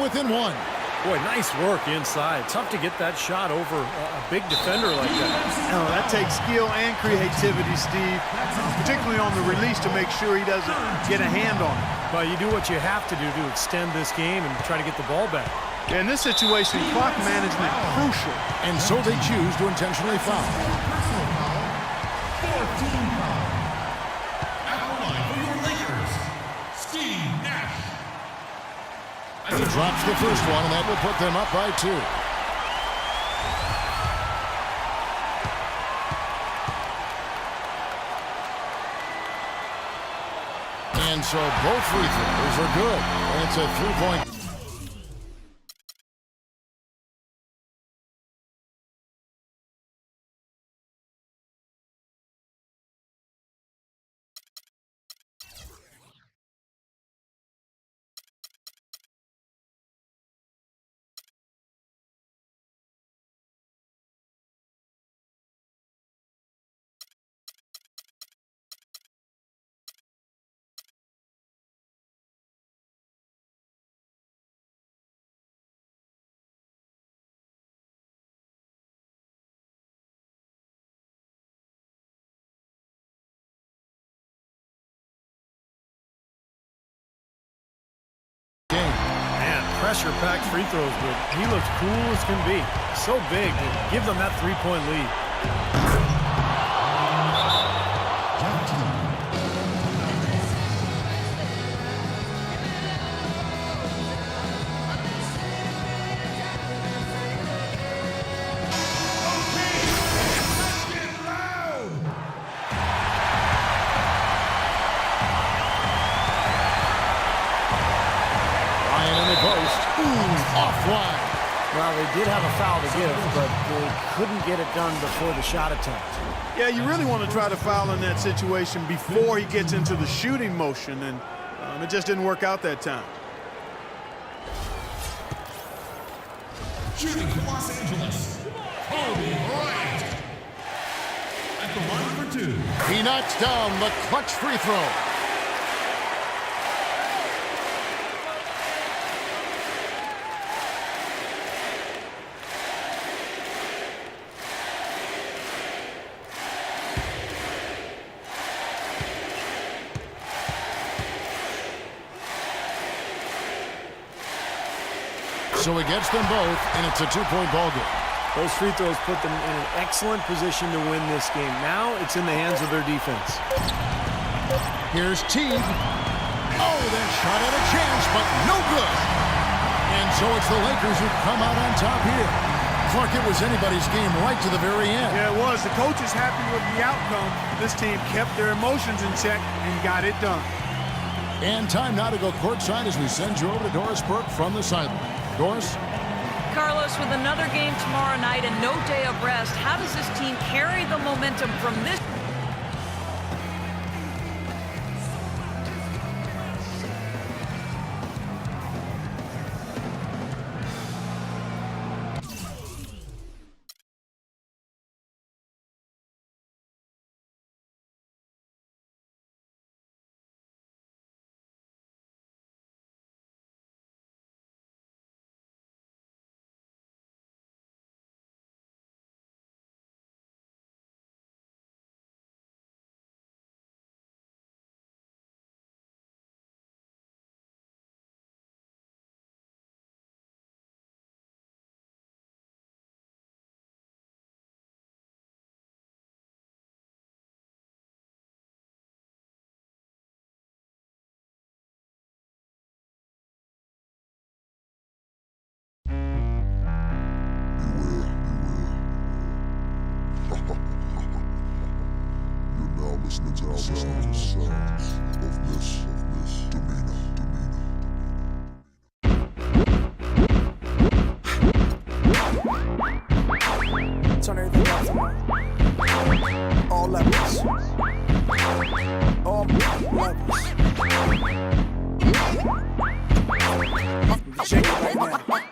within one. Boy, nice work inside. Tough to get that shot over a big defender like that. Oh, that takes skill and creativity, Steve, particularly on the release to make sure he doesn't get a hand on it. Well, you do what you have to do to extend this game and try to get the ball back. In this situation, clock management crucial. And so they choose to intentionally foul. 14 foul. At the line for your Lakers, Steve Nash. He drops the first one, and that will put them up by 2. And so both free throws are good. And it's a 3-point. Pressure-packed free throws, but he looks cool as can be. So big to give them that 3-point lead. Offline. Well, they did have a foul to give, but they couldn't get it done before the shot attempt. Yeah, you really want to try to foul in that situation before he gets into the shooting motion, and it just didn't work out that time. Shooting for Los Angeles, Kobe Bryant. At the line for 2. He knocks down the clutch free throw. So he gets them both, and it's a 2-point ball game. Those free throws put them in an excellent position to win this game. Now it's in the hands of their defense. Here's Teague. Oh, that shot had a chance, but no good. And so it's the Lakers who come out on top here. Clark, it was anybody's game right to the very end. Yeah, it was. The coach is happy with the outcome. This team kept their emotions in check and got it done. And time now to go courtside as we send you over to Doris Burke from the sideline. Doris? Carlos, with another game tomorrow night and no day of rest, how does this team carry the momentum from this? listening to our sounds of this demeanor. Turn everything up for me. All levels. All levels. Shake it right now. What?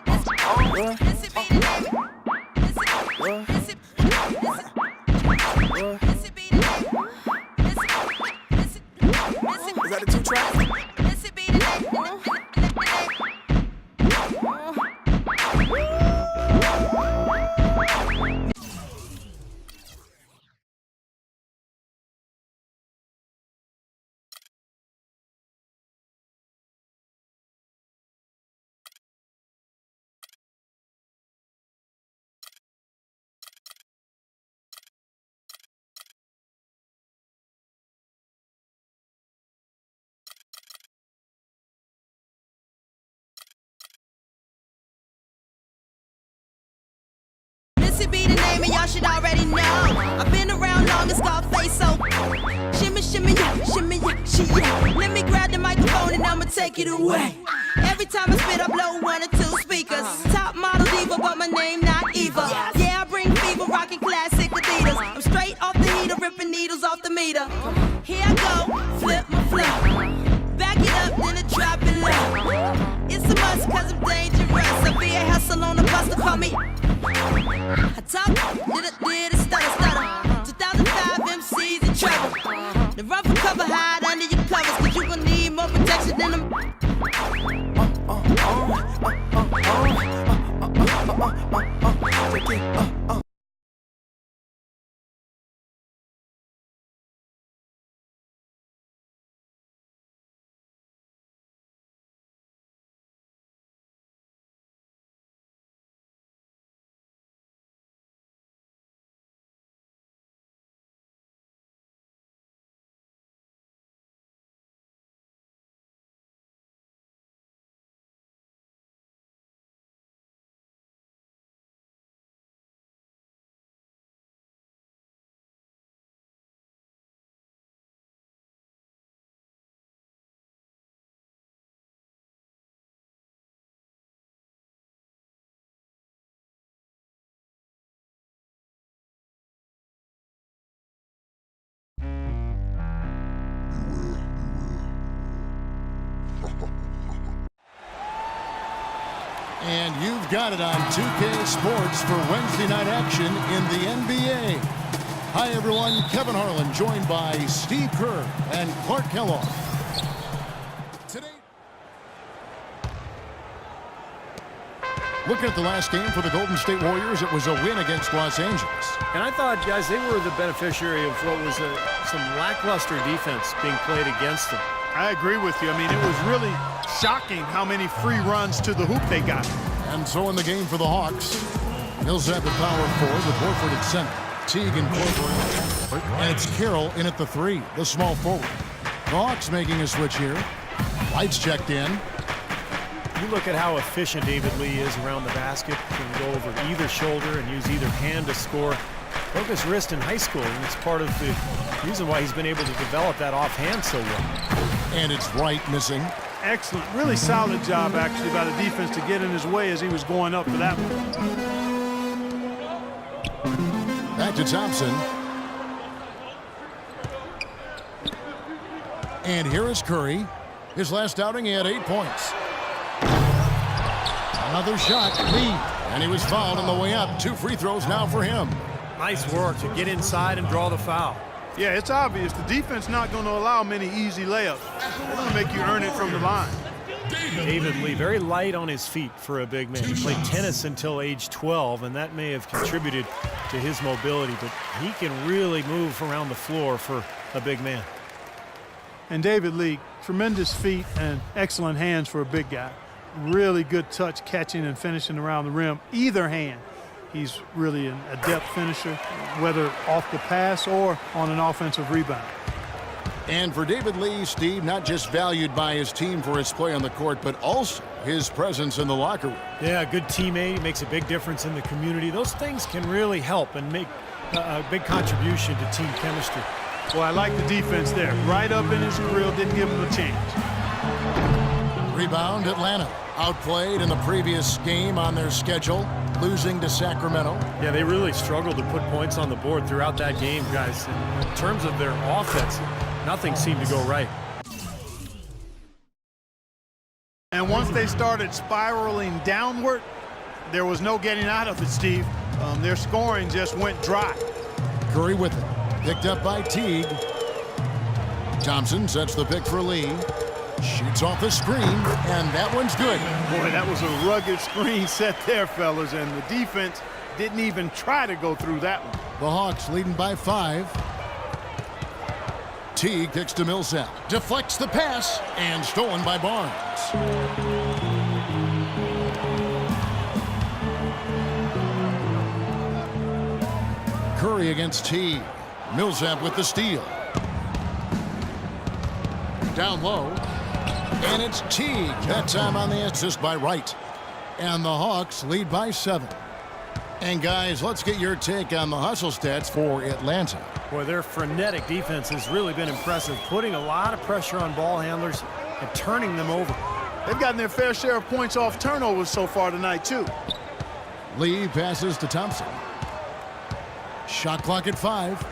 Is that a 2-track? Sexy be the name, and y'all should already know. I've been around long, it's called face, so shimmy, shimmy, yeah, shimmy, yeah, she, yeah. Let me grab the microphone and I'ma take it away. Every time I spit, I blow 1 or 2 speakers. Top model diva, but my name not Eva. Yeah, I bring fever, rocking classic Adidas. I'm straight off the heater, ripping needles off the meter. Here I go, flip my flow. Back it up, then I drop it low. It's a must, cause I'm dangerous. I be a hustle on the bus to call me. I talk, did a stutter. 2005 MCs in trouble. The rough and cover hide under your covers, cause you gon' need more protection than them. And you've got it on 2K Sports for Wednesday night action in the NBA. Hi, everyone. Kevin Harlan joined by Steve Kerr and Clark Kellogg. Today, looking at the last game for the Golden State Warriors, it was a win against Los Angeles. And I thought, guys, they were the beneficiary of what was some lackluster defense being played against them. I agree with you. I mean, it was really shocking how many free runs to the hoop they got. And so in the game for the Hawks, Millsap at power forward with Horford at center. Teague and Corver. And it's Carroll in at the 3, the small forward. The Hawks making a switch here. Lights checked in. You look at how efficient David Lee is around the basket. Can go over either shoulder and use either hand to score. Broke his wrist in high school, and it's part of the reason why he's been able to develop that offhand so well. And it's Wright missing. Excellent. Really solid job, actually, by the defense to get in his way as he was going up for that one. Back to Thompson. And here is Curry. His last outing, he had 8 points. Another shot, Lee. And he was fouled on the way up. 2 free throws now for him. Nice work to get inside and draw the foul. Yeah, it's obvious. The defense not going to allow many easy layups. They're going to make you earn it from the line. David Lee, very light on his feet for a big man. He played tennis until age 12, and that may have contributed to his mobility, but he can really move around the floor for a big man. And David Lee, tremendous feet and excellent hands for a big guy. Really good touch, catching and finishing around the rim. Either hand. He's really an adept finisher, whether off the pass or on an offensive rebound. And for David Lee, Steve, not just valued by his team for his play on the court, but also his presence in the locker room. Yeah, good teammate, makes a big difference in the community. Those things can really help and make a big contribution to team chemistry. Well, I like the defense there. Right up in his grill, didn't give him a chance. Rebound, Atlanta. Outplayed in the previous game on their schedule, losing to Sacramento. Yeah, they really struggled to put points on the board throughout that game, guys. In terms of their offense, nothing seemed to go right. And once they started spiraling downward, there was no getting out of it, Steve. Their scoring just went dry. Curry with it. Picked up by Teague. Thompson sets the pick for Lee. Shoots off the screen, and that one's good. Boy, that was a rugged screen set there, fellas, and the defense didn't even try to go through that one. The Hawks leading by 5. Teague kicks to Millsap. Deflects the pass, and stolen by Barnes. Curry against Teague. Millsap with the steal. Down low. And it's Teague. That time on the assist by Wright. And the Hawks lead by 7. And guys, let's get your take on the hustle stats for Atlanta. Boy, their frenetic defense has really been impressive, putting a lot of pressure on ball handlers and turning them over. They've gotten their fair share of points off turnovers so far tonight, too. Lee passes to Thompson. Shot clock at 5.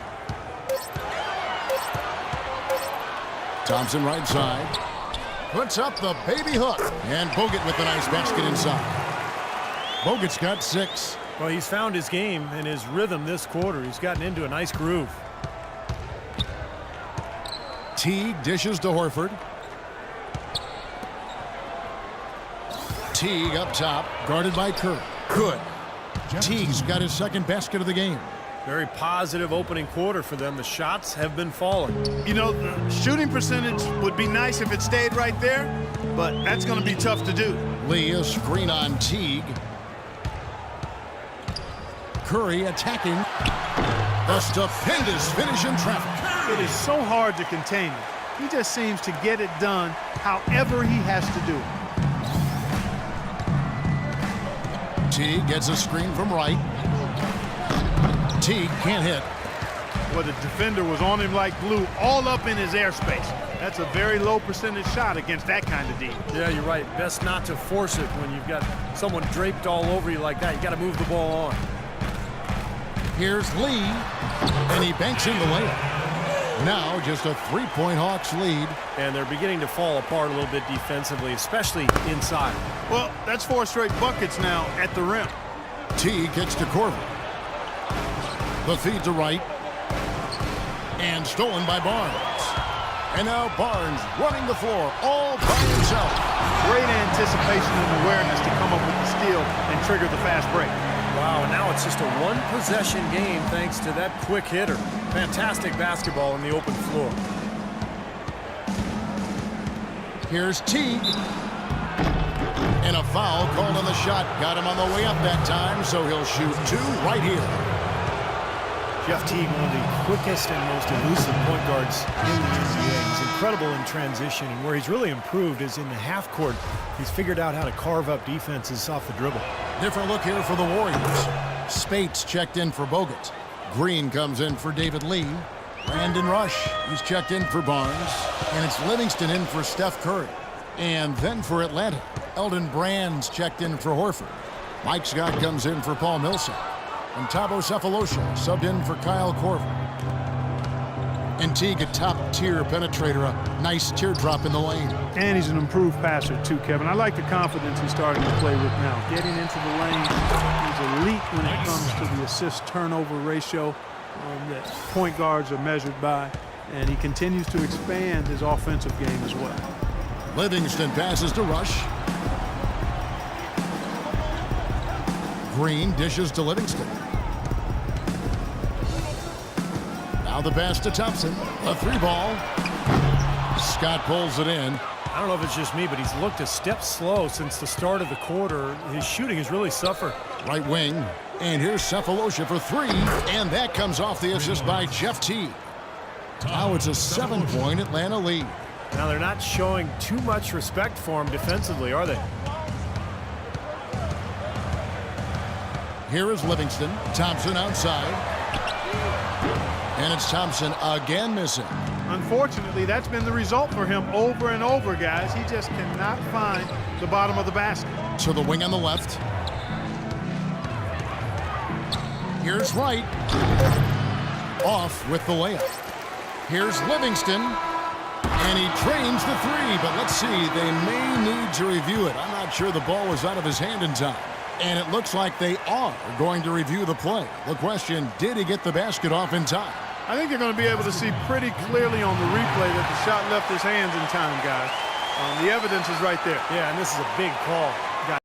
Thompson right side. Puts up the baby hook. And Bogut with the nice basket inside. Bogut's got 6. Well, he's found his game and his rhythm this quarter. He's gotten into a nice groove. Teague dishes to Horford. Teague up top, guarded by Kerr. Good. Teague's got his second basket of the game. Very positive opening quarter for them. The shots have been falling. You know, the shooting percentage would be nice if it stayed right there, but that's going to be tough to do. Lee, a screen on Teague. Curry attacking. The stupendous finish in traffic. It is so hard to contain him. He just seems to get it done however he has to do it. Teague gets a screen from right. Teague can't hit. Well, the defender was on him like glue, all up in his airspace. That's a very low percentage shot against that kind of D. Yeah, you're right. Best not to force it when you've got someone draped all over you like that. You got to move the ball on. Here's Lee, and he banks in the layup. Now just a 3-point Hawks lead. And they're beginning to fall apart a little bit defensively, especially inside. Well, that's 4 straight buckets now at the rim. Teague kicks to Korver. The feed to right. And stolen by Barnes. And now Barnes running the floor all by himself. Great anticipation and awareness to come up with the steal and trigger the fast break. Wow, and now it's just a one-possession game thanks to that quick hitter. Fantastic basketball on the open floor. Here's Teague. And a foul called on the shot. Got him on the way up that time, so he'll shoot 2 right here. Jeff Teague, one of the quickest and most elusive point guards in the NBA. He's incredible in transition, and where he's really improved is in the half court. He's figured out how to carve up defenses off the dribble. Different look here for the Warriors. Spates checked in for Bogut. Green comes in for David Lee. Brandon Rush, he's checked in for Barnes. And it's Livingston in for Steph Curry. And then for Atlanta, Eldon Brand's checked in for Horford. Mike Scott comes in for Paul Millsap. And Thabo Sefolosha subbed in for Kyle Korver. And Teague, a top-tier penetrator, a nice teardrop in the lane. And he's an improved passer, too, Kevin. I like the confidence he's starting to play with now. Getting into the lane, he's elite when it comes to the assist-turnover ratio that point guards are measured by. And he continues to expand his offensive game as well. Livingston passes to Rush. Green dishes to Livingston. Now the pass to Thompson. A 3-ball. Scott pulls it in. I don't know if it's just me, but he's looked a step slow since the start of the quarter. His shooting has really suffered. Right wing. And here's Sefolosha for 3. And that comes off the assist by Jeff Teague. Now it's a 7-point Atlanta lead. Now they're not showing too much respect for him defensively, are they? Here is Livingston. Thompson outside. And it's Thompson again missing. Unfortunately, that's been the result for him over and over, guys. He just cannot find the bottom of the basket. To the wing on the left. Here's Wright. Off with the layup. Here's Livingston. And he trains the 3, but let's see. They may need to review it. I'm not sure the ball was out of his hand in time. And it looks like they are going to review the play. The question, did he get the basket off in time? I think they're going to be able to see pretty clearly on the replay that the shot left his hands in time, guys. The evidence is right there. Yeah, and this is a big call.